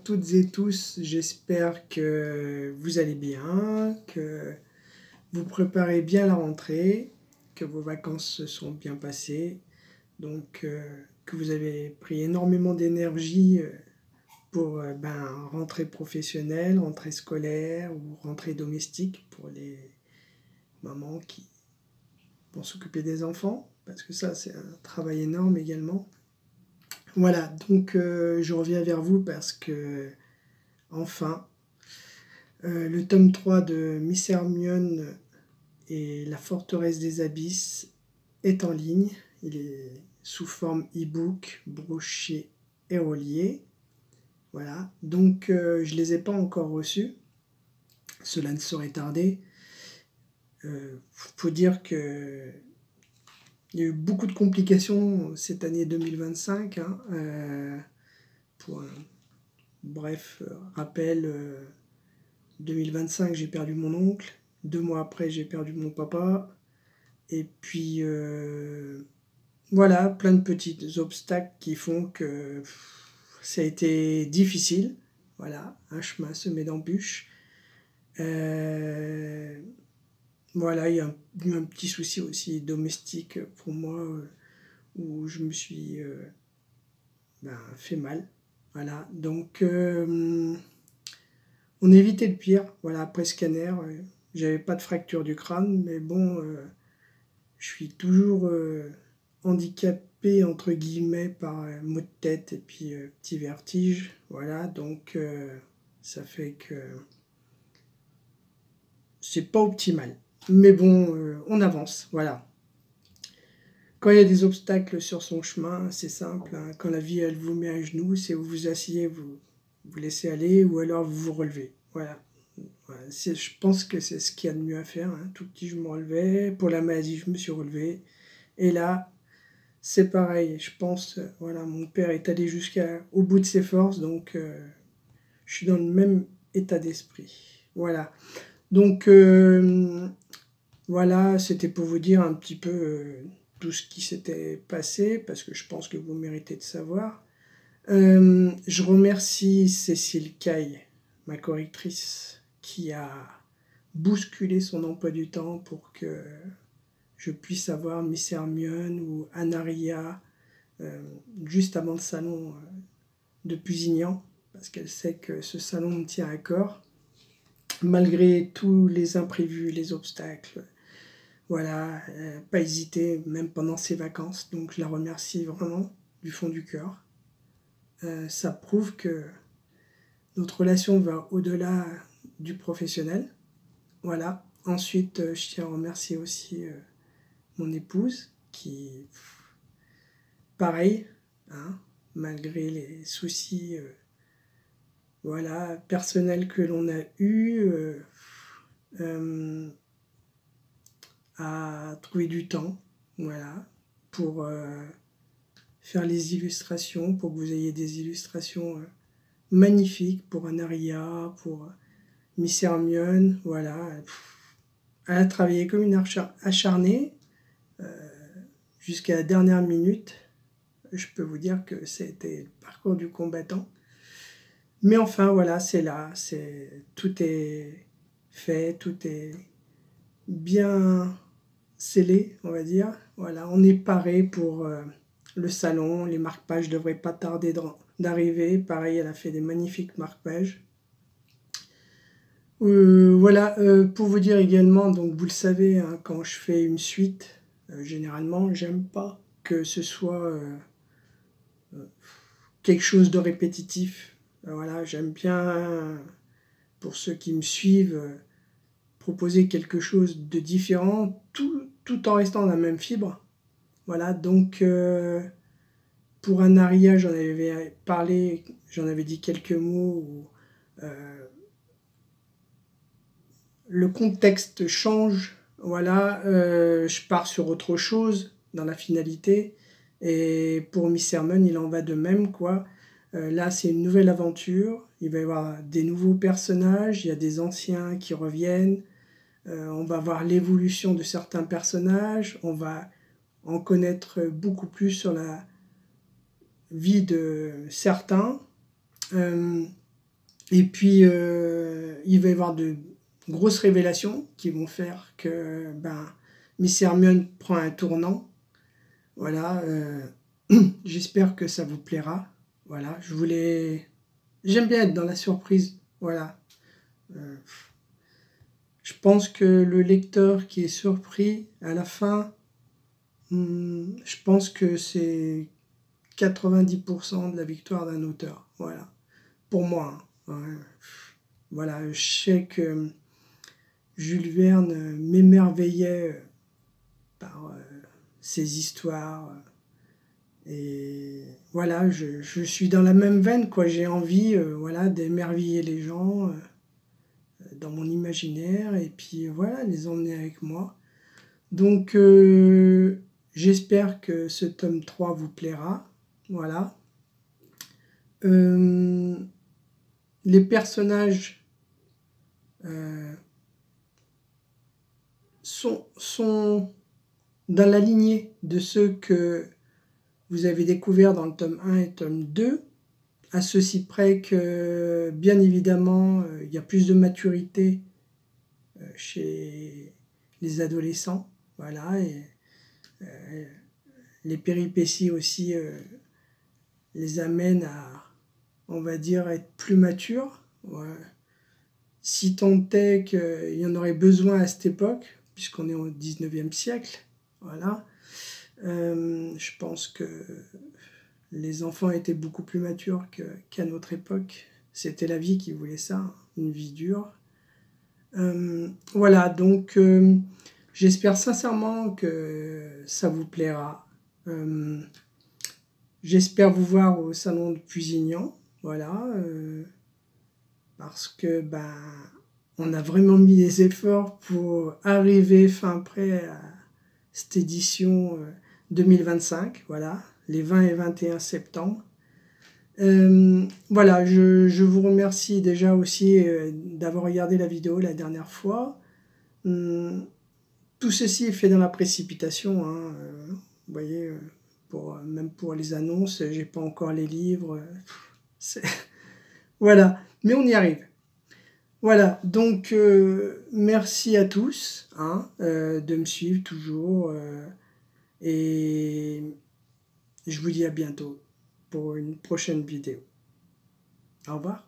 toutes et tous, j'espère que vous allez bien, que vous préparez bien la rentrée, que vos vacances se sont bien passées, donc que vous avez pris énormément d'énergie pour rentrée professionnelle, rentrée scolaire ou rentrée domestique pour les mamans qui vont s'occuper des enfants, parce que ça c'est un travail énorme également. Voilà, donc je reviens vers vous parce que enfin, le tome 3 de Miss Hermione et la forteresse des abysses est en ligne. Il est sous forme e-book, broché et relié. Voilà, donc je ne les ai pas encore reçus. Cela ne saurait tarder. Faut dire que il y a eu beaucoup de complications cette année 2025. Pour un bref rappel, 2025, j'ai perdu mon oncle. 2 mois après, j'ai perdu mon papa. Et puis, voilà, plein de petits obstacles qui font que ça a été difficile. Voilà, un chemin semé d'embûches. Voilà, il y a eu un petit souci aussi domestique pour moi, où je me suis fait mal. Voilà, donc on évitait le pire. Voilà, après scanner, j'avais pas de fracture du crâne, mais bon, je suis toujours handicapé entre guillemets par maux de tête et puis petit vertige. Voilà, donc ça fait que c'est pas optimal. Mais bon, on avance, voilà. Quand il y a des obstacles sur son chemin, c'est simple, hein. Quand la vie elle vous met à genoux, c'est vous vous asseyez, vous laissez aller, ou alors vous vous relevez. Voilà. Voilà. Je pense que c'est ce qu'il y a de mieux à faire, hein. Tout petit, je me relevais. Pour la maladie, je me suis relevé. Et là, c'est pareil. Je pense, voilà, mon père est allé jusqu'au bout de ses forces, donc je suis dans le même état d'esprit. Voilà. Donc, voilà, c'était pour vous dire un petit peu tout ce qui s'était passé, parce que je pense que vous méritez de savoir. Je remercie Cécile Caille, ma correctrice, qui a bousculé son emploi du temps pour que je puisse avoir Miss Hermione ou Anaria juste avant le salon de Pusignan, parce qu'elle sait que ce salon me tient à corps, malgré tous les imprévus, les obstacles. Voilà, pas hésité, même pendant ses vacances, donc je la remercie vraiment du fond du cœur. Ça prouve que notre relation va au-delà du professionnel. Voilà. Ensuite, je tiens à remercier aussi mon épouse qui, pareil, hein, malgré les soucis voilà, personnels que l'on a eus, a trouvé du temps, voilà, pour faire les illustrations, pour que vous ayez des illustrations magnifiques pour Anaria, pour Miss Hermione, voilà. Elle a travaillé comme une acharnée jusqu'à la dernière minute. Je peux vous dire que c'était le parcours du combattant. Mais enfin, voilà, c'est là. Tout est fait, tout est bien scellé, on va dire. Voilà, on est paré pour le salon. Les marque-pages ne devraient pas tarder d'arriver. Pareil, elle a fait des magnifiques marque-pages. Voilà, pour vous dire également, donc vous le savez, hein, quand je fais une suite, généralement, j'aime pas que ce soit quelque chose de répétitif. Voilà, j'aime bien, pour ceux qui me suivent, proposer quelque chose de différent, tout en restant dans la même fibre. Voilà, donc pour Anaria, j'en avais parlé, j'en avais dit quelques mots où le contexte change, voilà, je pars sur autre chose dans la finalité, et pour Miss Hermione, il en va de même, quoi. Là, c'est une nouvelle aventure, il va y avoir des nouveaux personnages, il y a des anciens qui reviennent, on va voir l'évolution de certains personnages, on va en connaître beaucoup plus sur la vie de certains. Et puis, il va y avoir de grosses révélations qui vont faire que Miss Hermione prend un tournant. Voilà, j'espère que ça vous plaira. Voilà, j'aime bien être dans la surprise. Voilà. Je pense que le lecteur qui est surpris à la fin, je pense que c'est 90% de la victoire d'un auteur. Voilà. Pour moi. Hein. Ouais. Voilà, je sais que Jules Verne m'émerveillait par ses histoires. Et voilà, je suis dans la même veine, quoi. J'ai envie voilà, d'émerveiller les gens dans mon imaginaire et puis voilà, les emmener avec moi. Donc j'espère que ce tome 3 vous plaira. Voilà. Les personnages sont dans la lignée de ceux que vous avez découverts dans le tome 1 et tome 2, à ceci près que, bien évidemment, il y a plus de maturité chez les adolescents, voilà, et les péripéties aussi les amènent à, on va dire, être plus matures. Ouais. Si tant est qu'il y en aurait besoin à cette époque, puisqu'on est au 19e siècle, voilà, je pense que les enfants étaient beaucoup plus matures qu'à notre époque. C'était la vie qui voulait ça, une vie dure. Voilà, donc j'espère sincèrement que ça vous plaira. J'espère vous voir au salon de Pusignan, voilà, parce que on a vraiment mis des efforts pour arriver fin prêt à cette édition 2025, voilà, les 20 et 21 septembre. Voilà, je vous remercie déjà aussi d'avoir regardé la vidéo la dernière fois. Tout ceci est fait dans la précipitation, hein, vous voyez, même pour les annonces, j'ai pas encore les livres. Voilà, mais on y arrive. Voilà, donc merci à tous hein, de me suivre toujours et je vous dis à bientôt pour une prochaine vidéo. Au revoir.